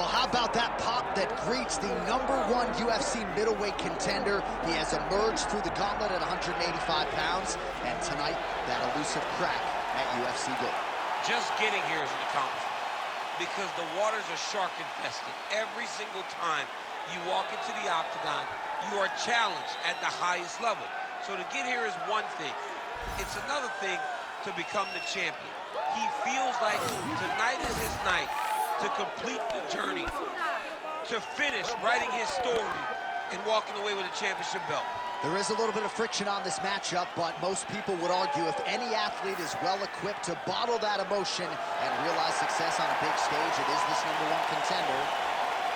Well, how about that pop that greets the #1 UFC middleweight contender? He has emerged through the gauntlet at 185 pounds, and tonight, that elusive crack at UFC Gold. Just getting here is an accomplishment because the waters are shark infested. Every single time you walk into the octagon, you are challenged at the highest level. So to get here is one thing. It's another thing to become the champion. He feels like tonight is his night to complete the journey, to finish writing his story and walking away with a championship belt. There is a little bit of friction on this matchup, but most people would argue if any athlete is well-equipped to bottle that emotion and realize success on a big stage, it is this #1 contender.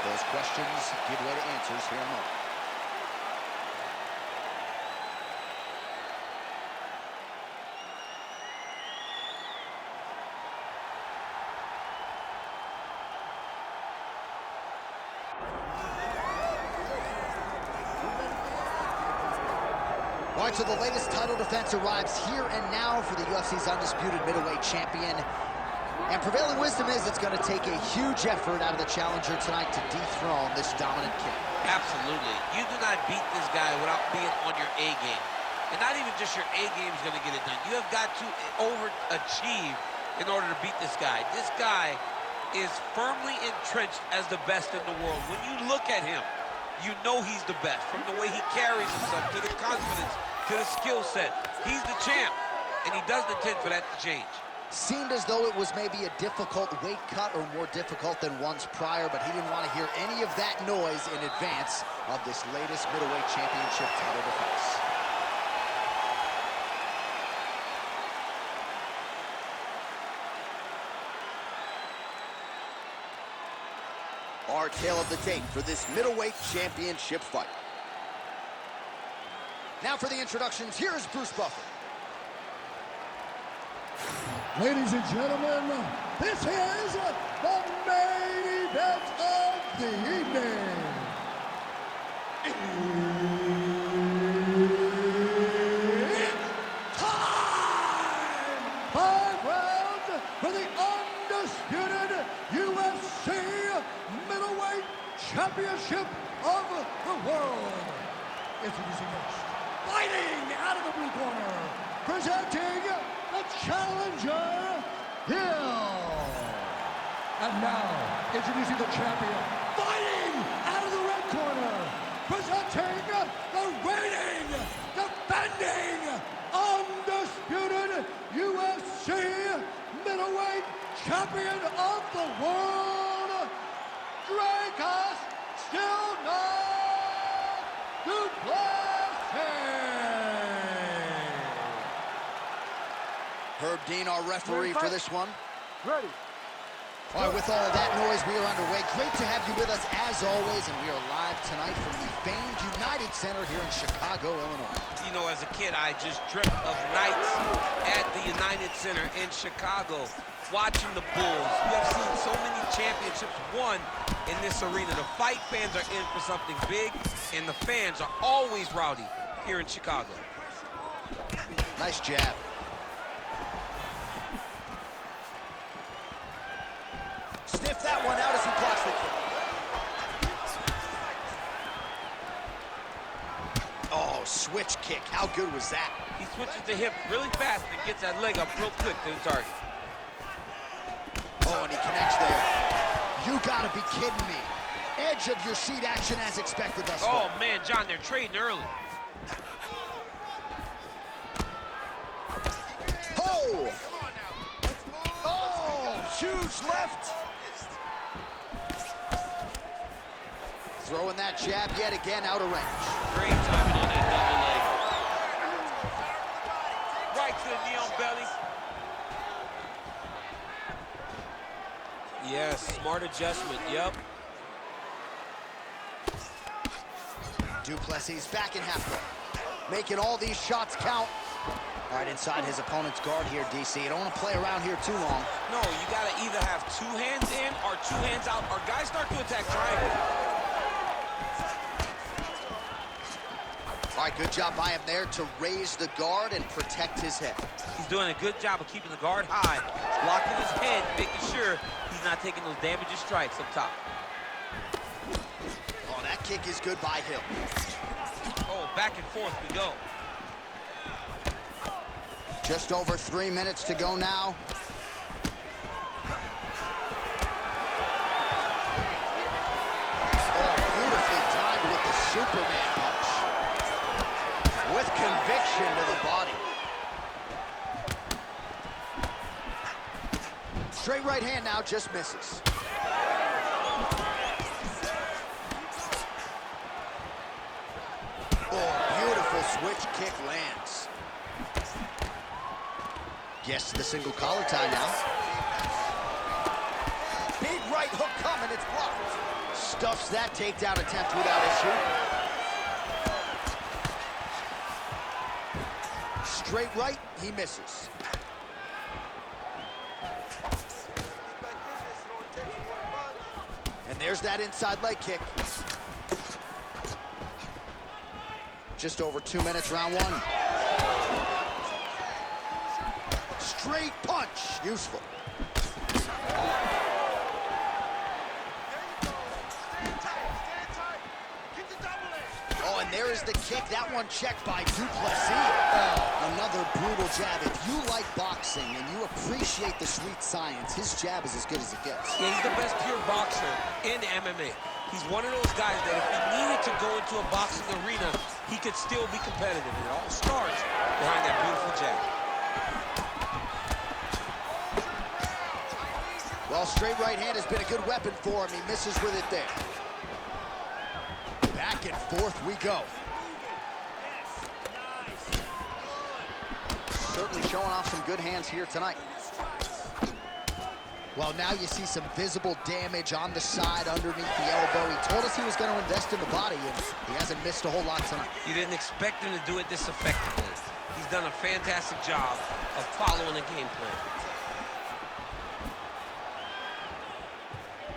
Those questions give way to answers here in a moment. All right, so the latest title defense arrives here and now for the UFC's undisputed middleweight champion. And prevailing wisdom is it's going to take a huge effort out of the challenger tonight to dethrone this dominant king. Absolutely. You do not beat this guy without being on your A game. And not even just your A game is going to get it done. You have got to overachieve in order to beat this guy. This guy is firmly entrenched as the best in the world. When you look at him, you know he's the best. From the way he carries himself, to the confidence, to the skill set. He's the champ, and he doesn't intend for that to change. Seemed as though it was maybe a difficult weight cut or more difficult than once prior, but he didn't want to hear any of that noise in advance of this latest middleweight championship title defense. Our tale of the tape for this middleweight championship fight. Now for the introductions, here's Bruce Buffer. Ladies and gentlemen, this is the main event of the evening. It's time! 5 rounds for the undisputed UFC middleweight championship of the world. Introducing first, fighting out of the blue corner, presenting the challenger, Hill. And now, introducing the champion, fighting out of the red corner, presenting the reigning, defending, undisputed UFC middleweight champion of the world, Dricus, still not to plessis. Herb Dean, our referee for this one. Ready. All right, with all of that noise, we are underway. Great to have you with us as always, and we are live tonight from the famed United Center here in Chicago, Illinois. You know, as a kid, I just dreamt of nights at the United Center in Chicago, watching the Bulls. You have seen so many championships won in this arena. The fight fans are in for something big, and the fans are always rowdy here in Chicago. Nice jab. Sniff that one out as he blocks the kick. Oh, switch kick. How good was that? He switches the hip really fast and gets that leg up real quick to the target. Oh, and he connects there. You gotta be kidding me. Edge of your seat action as expected thus far. Oh, man, John, they're trading early. Oh! Oh, huge left. Throwing that jab yet again out of range. Great timing on that double leg. Right to the knee on belly. Yes, smart adjustment, yep. Du Plessis back in half guard. Making all these shots count. All right, inside his opponent's guard here, DC. You don't want to play around here too long. No, you got to either have 2 hands in or 2 hands out, or guys start to attack triangle. All right, good job by him there to raise the guard and protect his head. He's doing a good job of keeping the guard high, blocking his head, making sure he's not taking those damaging strikes up top. Oh, that kick is good by Hill. Oh, back and forth we go. Just over 3 minutes to go now. Oh, beautifully timed with the Superman punch. With conviction to the body. Straight right hand now, just misses. Oh, beautiful switch kick lands. Gets to the single collar tie now. Big right hook coming, it's blocked. Stuffs that takedown attempt without issue. Straight right, he misses. And there's that inside leg kick. Just over 2 minutes, round one. Straight punch, useful. Oh, and there is the kick. That one checked by Duplessis. Oh, another brutal jab. If you like boxing and you appreciate the sweet science, his jab is as good as it gets. Yeah, he's the best pure boxer in MMA. He's one of those guys that if he needed to go into a boxing arena, he could still be competitive. It all starts behind that beautiful jab. Well, straight right hand has been a good weapon for him. He misses with it there. Back and forth we go. Certainly showing off some good hands here tonight. Well, now you see some visible damage on the side underneath the elbow. He told us he was going to invest in the body, and he hasn't missed a whole lot tonight. You didn't expect him to do it this effectively. He's done a fantastic job of following a game plan.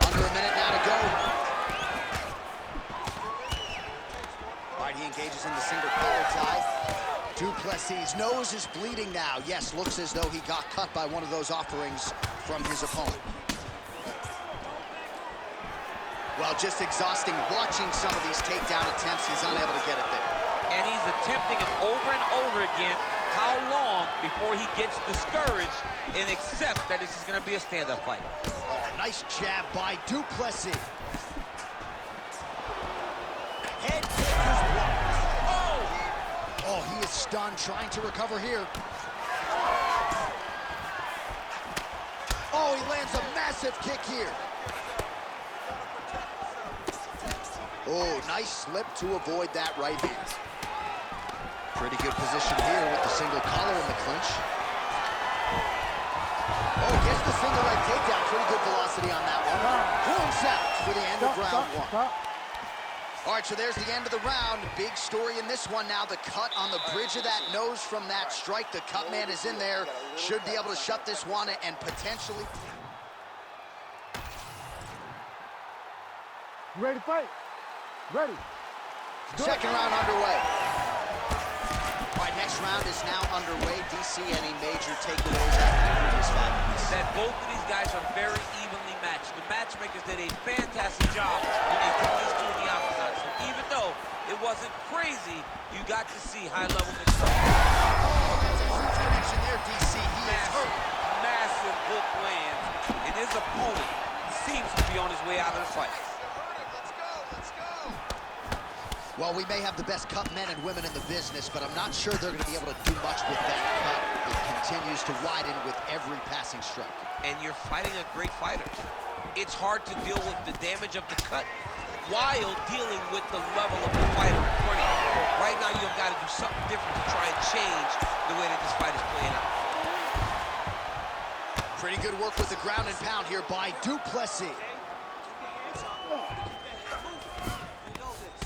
Under a minute now to go. All right, he engages in the single collar tie. Duplessis' nose is bleeding now. Yes, looks as though he got cut by one of those offerings from his opponent. Well, just exhausting watching some of these takedown attempts. He's unable to get it there. And he's attempting it over and over again. How long before he gets discouraged and accepts that this is going to be a stand-up fight? Oh, nice jab by Duplessis. Head kick is blocked. Oh, he is stunned, trying to recover here. Oh, he lands a massive kick here. Oh, nice slip to avoid that right hand. Pretty good position here with the single collar in the clinch. Oh, gets the single leg takedown. Pretty good velocity on that one. Points out for the end of round one. All right, so there's the end of the round. Big story in this one now. The cut on the bridge of that nose from that strike. The cut man is in there. Should be able to shut this one and potentially... You ready to fight? Ready. Second round underway. All right, next round is now underway. DC, any major takeaways after the previous 5 minutes? That both of these guys are very evenly matched. The matchmakers did a fantastic job when they put these two in the octagon. So even though it wasn't crazy, you got to see high-level mixed up. Oh, that's a huge connection there, DC. He is hurt. Massive hook lands, and his opponent seems to be on his way out of the fight. Well, we may have the best cut men and women in the business, but I'm not sure they're going to be able to do much with that cut. It continues to widen with every passing strike. And you're fighting a great fighter. It's hard to deal with the damage of the cut while dealing with the level of the fighter in front of you. Right now, you've got to do something different to try and change the way that this fight is playing out. Pretty good work with the ground and pound here by Duplessis.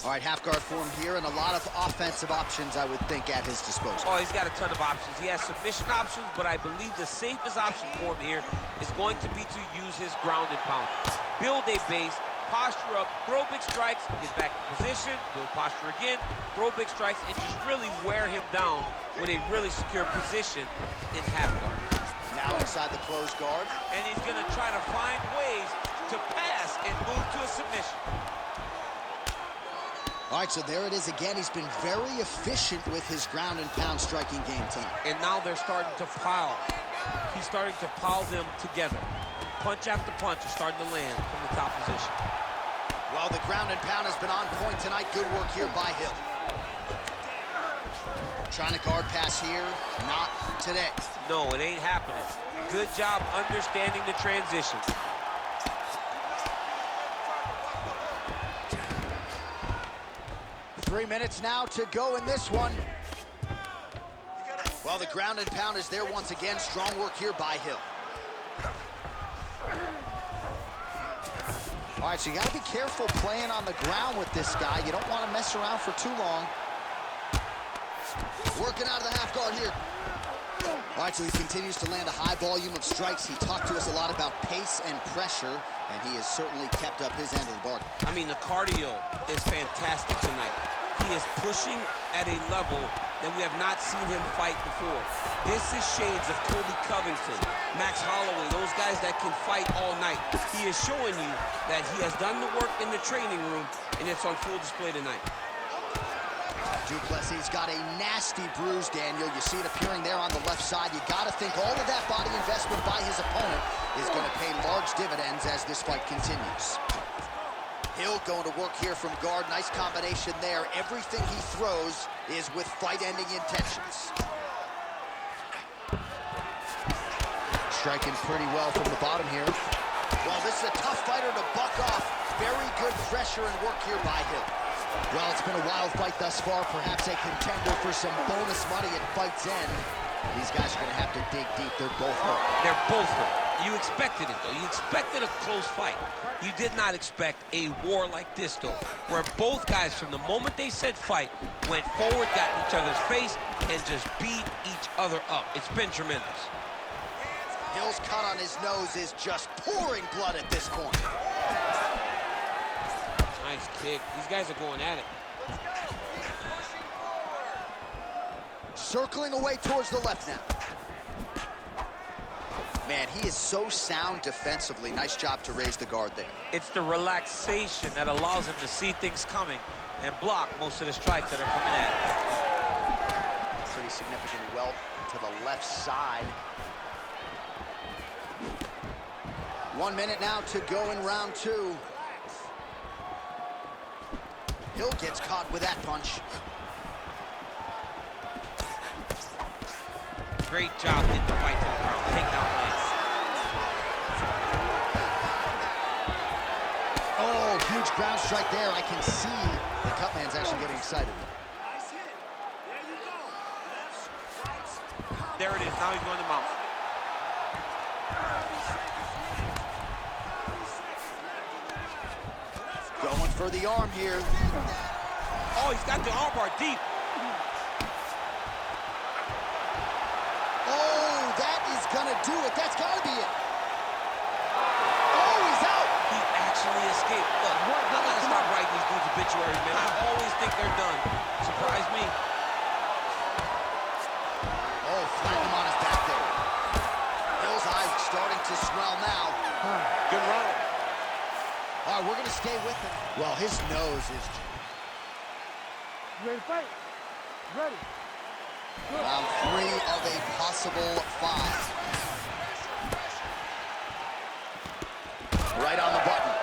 All right, half guard form here, and a lot of offensive options, I would think, at his disposal. Oh, he's got a ton of options. He has submission options, but I believe the safest option for him here is going to be to use his ground and pound. Build a base, posture up, throw big strikes, get back in position, build posture again, throw big strikes, and just really wear him down with a really secure position in half guard. Now inside the closed guard. And he's going to try to find ways to pass and move to a submission. All right, so there it is again. He's been very efficient with his ground and pound striking game tonight. And now they're starting to pile. He's starting to pile them together. Punch after punch is starting to land from the top position. Well, the ground and pound has been on point tonight. Good work here by Hill. Trying to guard pass here. Not today. No, it ain't happening. Good job understanding the transition. Three minutes now to go in this one. Well, the ground and pound is there once again. Strong work here by Hill. All right, so you got to be careful playing on the ground with this guy. You don't want to mess around for too long. Working out of the half guard here. All right, so he continues to land a high volume of strikes. He talked to us a lot about pace and pressure, and he has certainly kept up his end of the bargain. I mean, the cardio is fantastic tonight. He is pushing at a level that we have not seen him fight before. This is shades of Kobe Covington, Max Holloway, those guys that can fight all night. He is showing you that he has done the work in the training room, and it's on full display tonight. Du Plessis got a nasty bruise, Daniel. You see it appearing there on the left side. You got to think all of that body investment by his opponent is going to pay large dividends as this fight continues. Hill going to work here from guard. Nice combination there. Everything he throws is with fight-ending intentions. Striking pretty well from the bottom here. Well, this is a tough fighter to buck off. Very good pressure and work here by Hill. Well, it's been a wild fight thus far. Perhaps a contender for some bonus money at fight's end. These guys are going to have to dig deep. They're both hurt. They're both hurt. You expected it, though. You expected a close fight. You did not expect a war like this, though, where both guys, from the moment they said fight, went forward, got in each other's face, and just beat each other up. It's been tremendous. Hill's cut on his nose is just pouring blood at this point. Nice kick. These guys are going at it. Circling away towards the left now. Man, he is so sound defensively. Nice job to raise the guard there. It's the relaxation that allows him to see things coming and block most of the strikes that are coming at him. Pretty significant welt to the left side. 1 minute now to go in round two. Hill gets caught with that punch. Great job in the fight to the ground. Takedown lands. Oh, huge ground strike there. I can see the cut man's actually getting excited. There it is. Now he's going to mount. Going for the arm here. Oh, he's got the armbar deep. Oh, that is gonna do it. That's gotta be it. Oh, he's out. He actually escaped. Look, I gotta stop writing these dudes obituaries, man. I always think they're done. Surprise me. Oh, flattened him on his back there. Hill's eyes starting to swell now. Good run. All right, we're gonna stay with him. Well, his nose is... You ready to fight? Ready. Round three of a possible 5. Right on the button.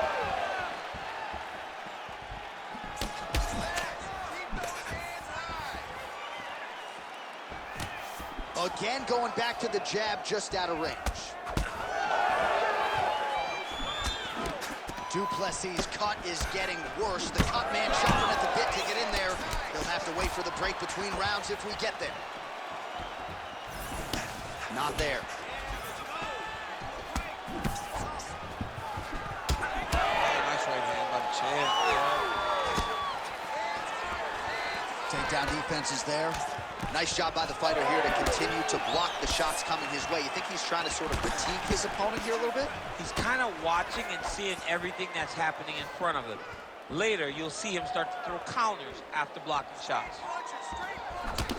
Again, going back to the jab, just out of range. Du Plessis' cut is getting worse. The cut man chopping at the bit to get in there. He'll have to wait for the break between rounds if we get there. Not there. Oh, nice right hand by the champ. Takedown defense is there. Nice job by the fighter here to continue to block the shots coming his way. You think he's trying to sort of fatigue his opponent here a little bit? He's kind of watching and seeing everything that's happening in front of him. Later, you'll see him start to throw counters after blocking shots.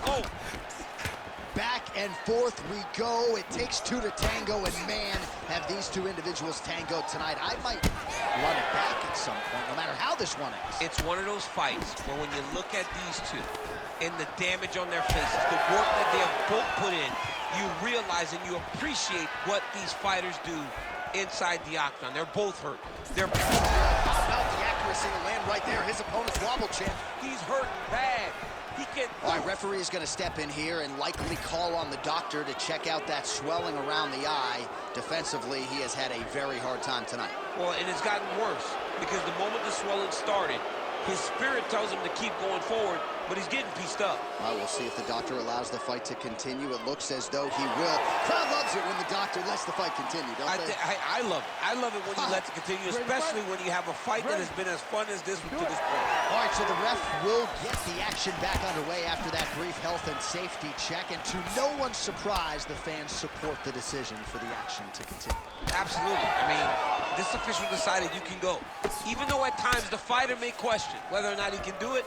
Oh! Back and forth we go. It takes two to tango, and man, have these two individuals tangoed tonight. I might run it back at some point, no matter how this one ends. It's one of those fights where when you look at these two and the damage on their faces, the work that they have both put in, you realize and you appreciate what these fighters do inside the octagon. They're both hurt. They're How about the accuracy to land right there? His opponent's wobble champ. He's hurt bad. He can. All right, referee is going to step in here and likely call on the doctor to check out that swelling around the eye. Defensively, he has had a very hard time tonight. Well, and it's gotten worse because the moment the swelling started, his spirit tells him to keep going forward, but he's getting pieced up. We'll see if the doctor allows the fight to continue. It looks as though he will. Crowd loves it when the doctor lets the fight continue, don't they? I love it. I love it when he lets it continue, especially when you have a fight that has been as fun as this one to this point. All right, so the ref will get the action back underway after that brief health and safety check. And to no one's surprise, the fans support the decision for the action to continue. Absolutely. I mean, this official decided you can go. Even though at times the fighter may question whether or not he can do it,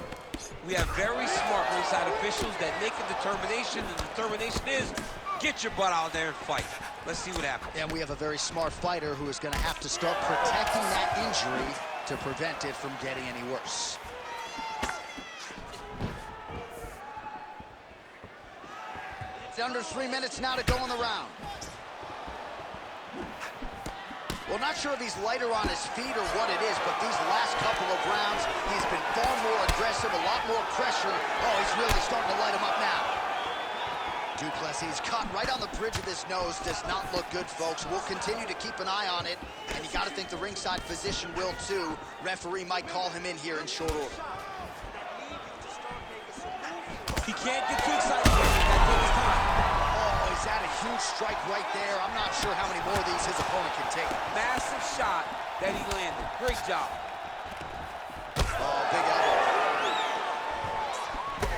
we have very smart ringside officials that make a determination. The determination is, get your butt out there and fight. Let's see what happens. And we have a very smart fighter who is going to have to start protecting that injury to prevent it from getting any worse. It's under 3 minutes now to go in the round. Well, not sure if he's lighter on his feet or what it is, but these last couple of rounds, he's been far more aggressive, a lot more pressure. Oh, he's really starting to light him up now. Du Plessis caught right on the bridge of his nose. Does not look good, folks. We'll continue to keep an eye on it, and you got to think the ringside physician will too. Referee might call him in here in short order. He can't get too excited. That takes time. He's had a huge strike right there. I'm not sure how many more of these his opponent can take. Massive shot that he landed. Great job. Oh, big elbow.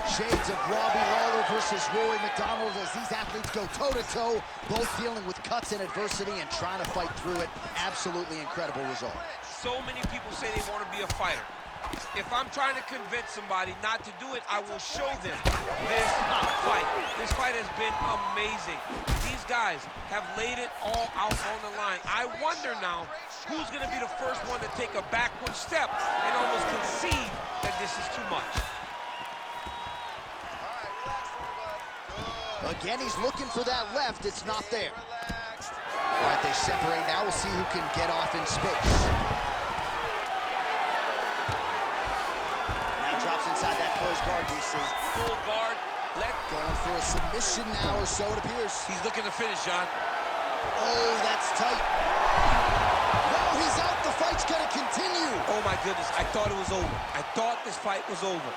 Shades of Robbie Lawler versus Rory McDonald as these athletes go toe-to-toe, both dealing with cuts and adversity and trying to fight through it. Absolutely incredible result. So many people say they want to be a fighter. If I'm trying to convince somebody not to do it, I will show them this fight. This fight has been amazing. These guys have laid it all out on the line. I wonder now who's going to be the first one to take a backward step and almost concede that this is too much. Again, he's looking for that left. It's not there. All right, they separate now. We'll see who can get off in space. Inside that closed guard, he says. Full guard, going for a submission now, or so it appears. He's looking to finish, John. Oh, that's tight. No, he's out. The fight's gonna continue. Oh my goodness, I thought it was over. I thought this fight was over.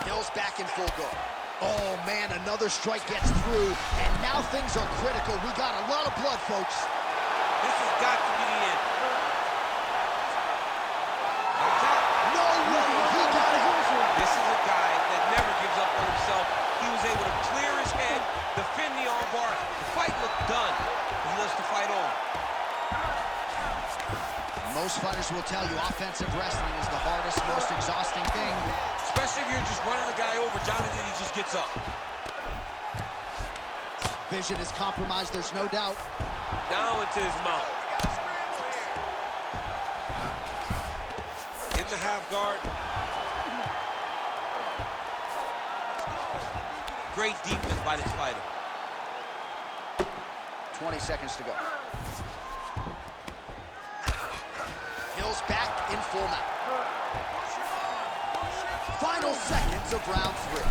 Hill's back in full guard. Oh man, another strike gets through, and now things are critical. We got a lot of blood, folks. This has got to be the end. This is a guy that never gives up on himself. He was able to clear his head, defend the armbar. The fight looked done. He lives to fight on. Most fighters will tell you offensive wrestling is the hardest, most exhausting thing. Especially if you're just running the guy over. Jonathan, he just gets up. Vision is compromised, there's no doubt. Down into his mouth. In the half guard. Great defense by this fighter. 20 seconds to go. Hill's back in full now. Final seconds of round 3.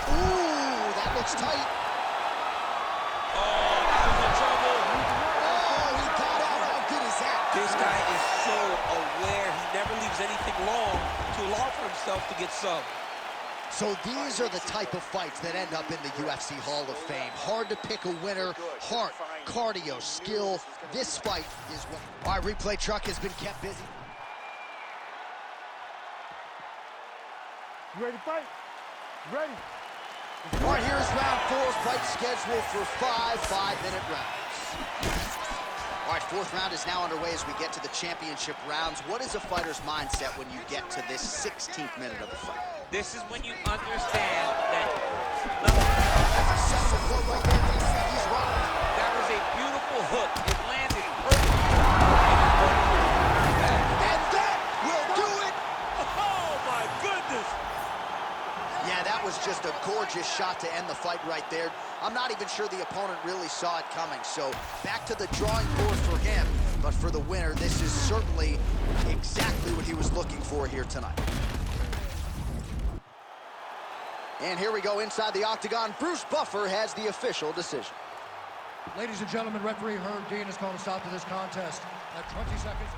Ooh, that looks tight. Oh, he was in trouble. Oh, he got out. How good is that? This guy is so aware. He never leaves anything long to allow for himself to get subbed. So these are the type of fights that end up in the UFC Hall of Fame. Hard to pick a winner. Heart, cardio, skill. This fight is what... Our replay truck has been kept busy. You ready to fight? Ready. All right, here's round 4. Fight scheduled for 5 5-minute rounds. All All right, fourth round is now underway as we get to the championship rounds. What is a fighter's mindset when you get to this 16th minute of the fight? This is when you understand that That's a central blow right there. He's rocked. that was a beautiful hook. It landed perfectly. And that will do it. Oh, my goodness. Yeah, that was just a gorgeous shot to end the fight right there. I'm not even sure the opponent really saw it coming. So back to the drawing board for him. But for the winner, this is certainly exactly what he was looking for here tonight. And here we go inside the octagon. Bruce Buffer has the official decision. Ladies and gentlemen, referee Herb Dean has called a stop to this contest at 20 seconds.